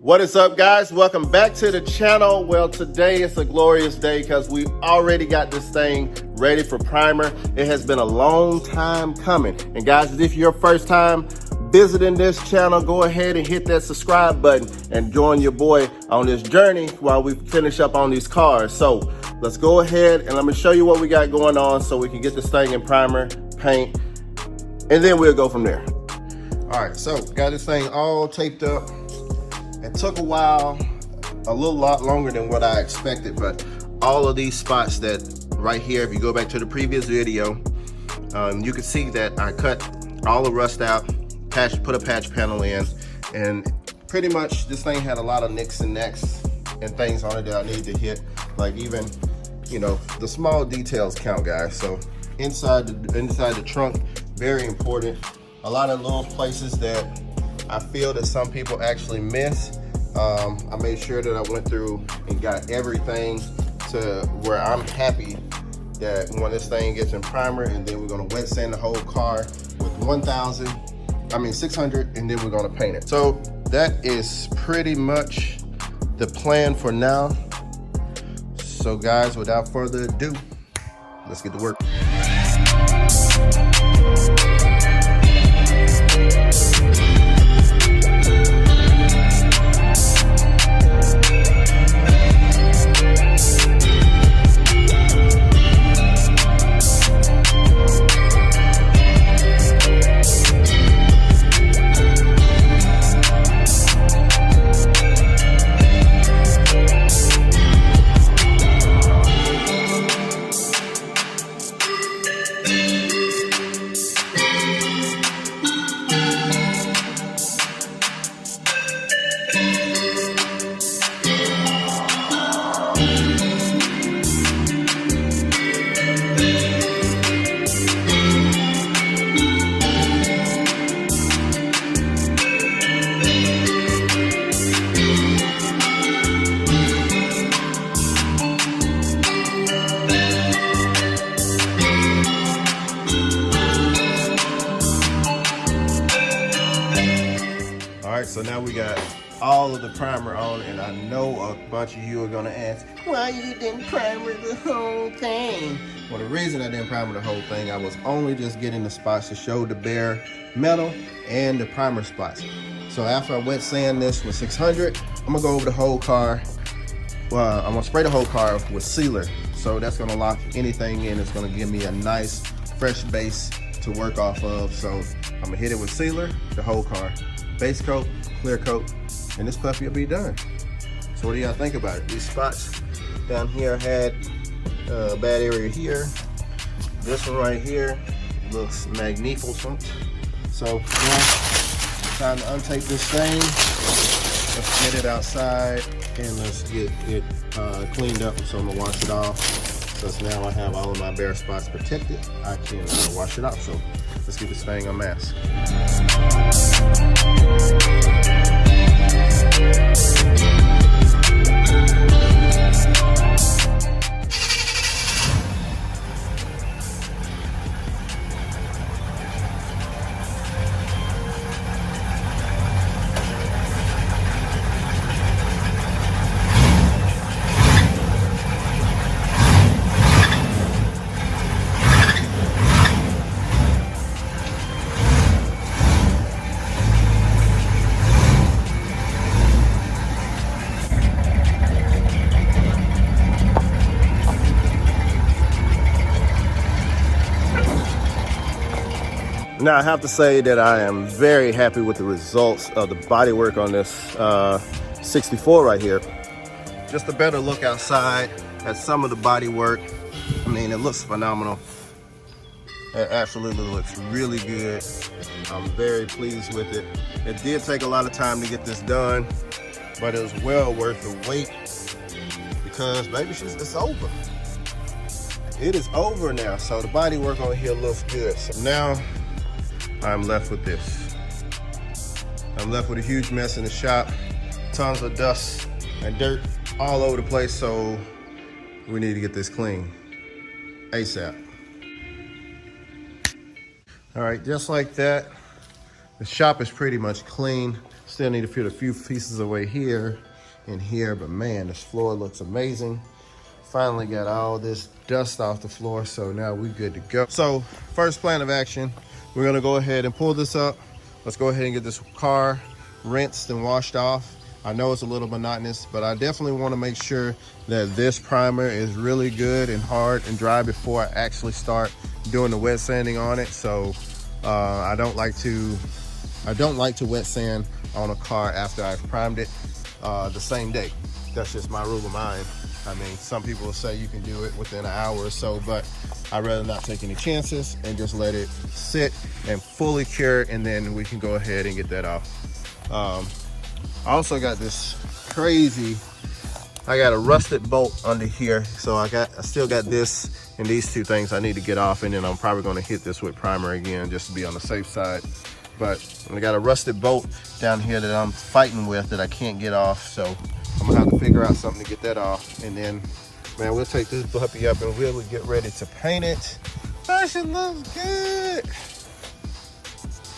What is up, guys? Welcome back to the channel. Well, today is a glorious day because we already got this thing ready for primer. It has been a long time coming. And guys, if you're your first time visiting this channel, go ahead and hit that subscribe button and join your boy on this journey while we finish up on these cars. So let's go ahead and let me show you what we got going on so we can get this thing in primer, paint, and then we'll go from there. All right, so got this thing all taped up. It took a while, a lot longer than what I expected, but all of these spots that right here, if you go back to the previous video, you can see that I cut all the rust out, put a patch panel in, and pretty much this thing had a lot of nicks and necks and things on it that I need to hit, like even, you know, the small details count, guys. So inside the trunk, very important. A lot of little places that I feel that some people actually miss. I made sure that I went through and got everything to where I'm happy that when this thing gets in primer, and then we're gonna wet sand the whole car with 600, and then we're gonna paint it. So that is pretty much the plan for now. So guys, without further ado, let's get to work. So now we got all of the primer on, and I know a bunch of you are gonna ask, why you didn't primer the whole thing? Well, the reason I didn't primer the whole thing, I was only just getting the spots to show the bare metal and the primer spots. So after I wet sand this with 600, I'm gonna go over the whole car. Well, I'm gonna spray the whole car with sealer. So that's gonna lock anything in. It's gonna give me a nice fresh base to work off of. So I'm gonna hit it with sealer, the whole car. Base coat, clear coat, and this puppy will be done. So what do y'all think about it? These spots down here had a bad area here. This one right here looks magnificent. So yeah, time to untape this thing. Let's get it outside and let's get it cleaned up. So I'm gonna wash it off. Since now I have all of my bare spots protected, I can wash it off. So let's get this thing unmasked. Now I have to say that I am very happy with the results of the bodywork on this 64 right here. Just a better look outside at some of the bodywork. I mean, it looks phenomenal. It absolutely looks really good. I'm very pleased with it. It did take a lot of time to get this done, but it was well worth the wait because baby, it's over. It is over now. So the bodywork on here looks good. So now I'm left with this. I'm left with a huge mess in the shop, tons of dust and dirt all over the place, so we need to get this clean ASAP. All right, just like that, the shop is pretty much clean. Still need to put a few pieces away here and here, but man, this floor looks amazing. Finally got all this dust off the floor, so now we're good to go. So first plan of action, we're gonna go ahead and pull this up. Let's go ahead and get this car rinsed and washed off. I know it's a little monotonous, but I definitely wanna make sure that this primer is really good and hard and dry before I actually start doing the wet sanding on it. So I don't like to wet sand on a car after I've primed it the same day. That's just my rule of mine. I mean, some people will say you can do it within an hour or so, but I'd rather not take any chances and just let it sit and fully cure, and then we can go ahead and get that off. I also got this crazy, I got a rusted bolt under here. So I still got this and these two things I need to get off, and then I'm probably gonna hit this with primer again just to be on the safe side. But I got a rusted bolt down here that I'm fighting with that I can't get off. So I'm gonna have to figure out something to get that off. And then, man, we'll take this puppy up and we'll get ready to paint it. Fashion looks good.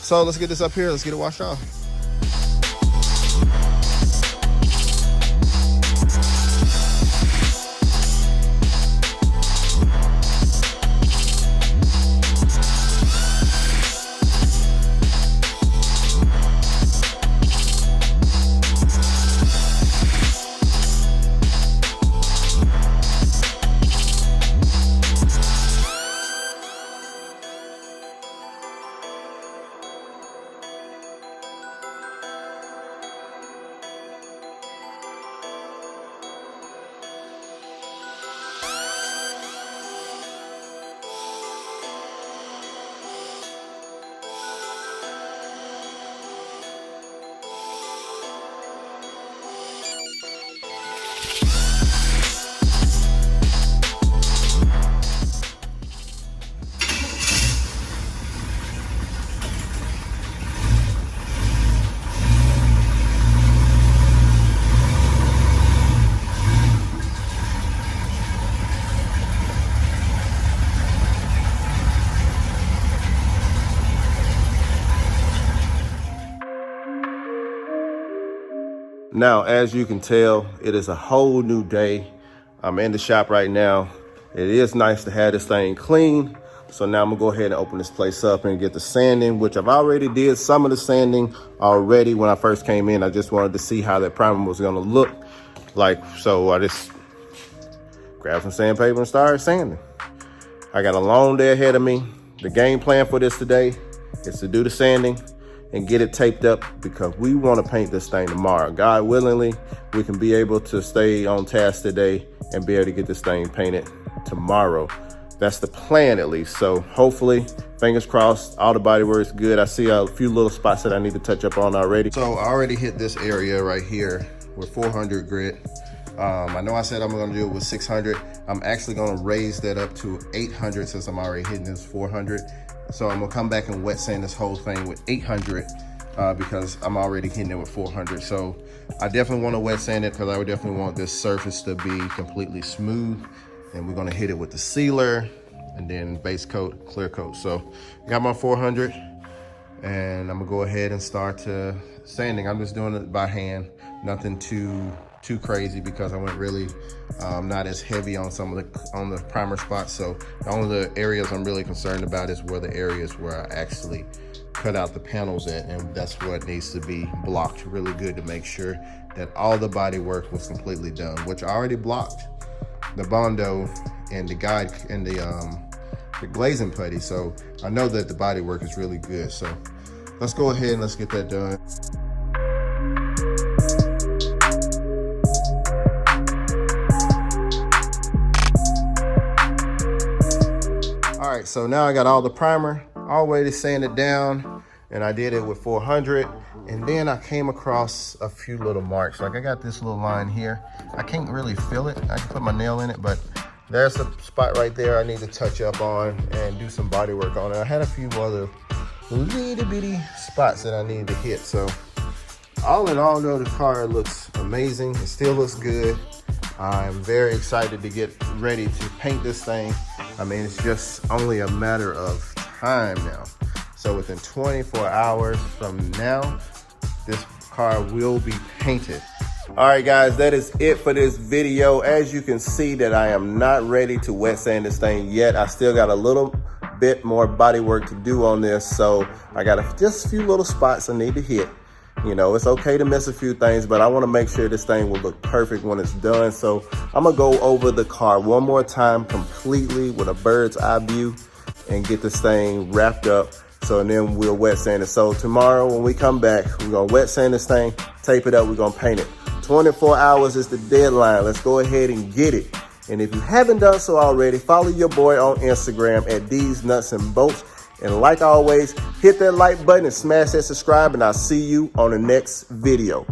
So let's get this up here. Let's get it washed off. Now, as you can tell, it is a whole new day. I'm in the shop right now. It is nice to have this thing clean. So now I'm gonna go ahead and open this place up and get the sanding, which I've already did some of the sanding already when I first came in. I just wanted to see how that primer was gonna look like. So I just grabbed some sandpaper and started sanding. I got a long day ahead of me. The game plan for this today is to do the sanding and get it taped up, because we want to paint this thing tomorrow. God willingly, we can be able to stay on task today and be able to get this thing painted tomorrow. That's the plan, at least. So hopefully, fingers crossed, all the body work's good. I see a few little spots that I need to touch up on already. So I already hit this area right here with 400 grit. I know I said I'm gonna do it with 600. I'm actually gonna raise that up to 800 since I'm already hitting this 400. So I'm gonna come back and wet sand this whole thing with 800 because I'm already hitting it with 400. So I definitely wanna wet sand it because I would definitely want this surface to be completely smooth. And we're gonna hit it with the sealer and then base coat, clear coat. So I got my 400 and I'm gonna go ahead and start sanding. I'm just doing it by hand, nothing too crazy because I went really not as heavy on on the primer spots. So the only areas I'm really concerned about is where the areas where I actually cut out the panels at, and that's what needs to be blocked really good to make sure that all the body work was completely done, which I already blocked the Bondo and the guide and the glazing putty. So I know that the body work is really good. So let's go ahead and let's get that done. All right, so now I got all the primer all the way to sand it down, and I did it with 400. And then I came across a few little marks. Like I got this little line here. I can't really feel it. I can put my nail in it, but there's a spot right there I need to touch up on and do some body work on it. I had a few other little bitty spots that I needed to hit. So all in all, though, the car looks amazing. It still looks good. I'm very excited to get ready to paint this thing. I mean, it's just only a matter of time now. So within 24 hours from now, this car will be painted. All right, guys, that is it for this video. As you can see that I am not ready to wet sand this thing yet. I still got a little bit more body work to do on this. So I got just a few little spots I need to hit. You know, it's okay to miss a few things, but I want to make sure this thing will look perfect when it's done. So I'm gonna go over the car one more time completely with a bird's eye view and get this thing wrapped up. So and then we'll wet sand it. So tomorrow when we come back, we're gonna wet sand this thing, tape it up, we're gonna paint it. 24 hours is the deadline. Let's go ahead and get it. And if you haven't done so already, follow your boy on Instagram at These Nuts and Bolts. And like always, hit that like button and smash that subscribe, and I'll see you on the next video.